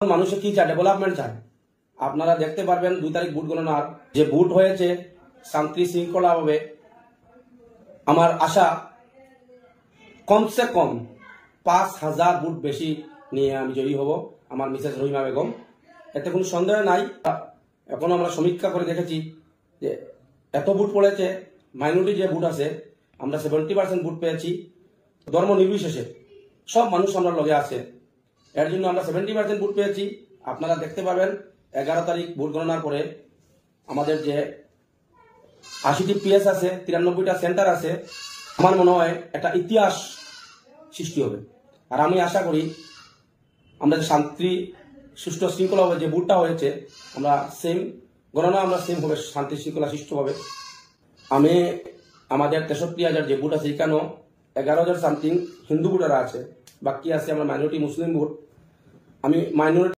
মানুষে কি চায়? ডেভেলপমেন্ট চায়। আপনারা দেখতে পারবেন 2 তারিখ ভোট গণনার যে ভোট হয়েছে শান্তি শৃঙ্খলা ভাবে। আমার আশা কমসে কম 5,000 ভোট বেশি নিয়ে আমি জয়ী হব, আমার মিসেস রহিমা বেগম। এতে কোনো সন্দেহ নাই। এখন আমরা সমীক্ষা করে দেখেছি যে এত ভোট পড়েছে, মাইনরিটি যে ভোট আছে আমরা 70% ভোট পেয়েছি। ধর্ম নির্বিশেষে সব মানুষ আমরা লগে আছে, এর জন্য আমরা 70% ভোট পেয়েছি। আপনারা দেখতে পাবেন 11 তারিখ ভোট গণনার পরে আমাদের যে 80টি পিএস আছে, 93টা সেন্টার আছে, আমার মনে হয় একটা ইতিহাস সৃষ্টি হবে। আর আমি আশা করি আমরা যে শান্তি সুষ্ঠু শৃঙ্খলা হবে, যে ভোটটা হয়েছে আমরা সেম গণনা আমরা সেম হবে, শান্তি শৃঙ্খলা সৃষ্টি হবে। আমি আমাদের 63,000 যে ভোট আছে এখানেও 11,000 সামথিং হিন্দু ভোটার আছে, বাকি আছে আমরা মাইনরিটি মুসলিম ভোট। আমি মাইনরিটি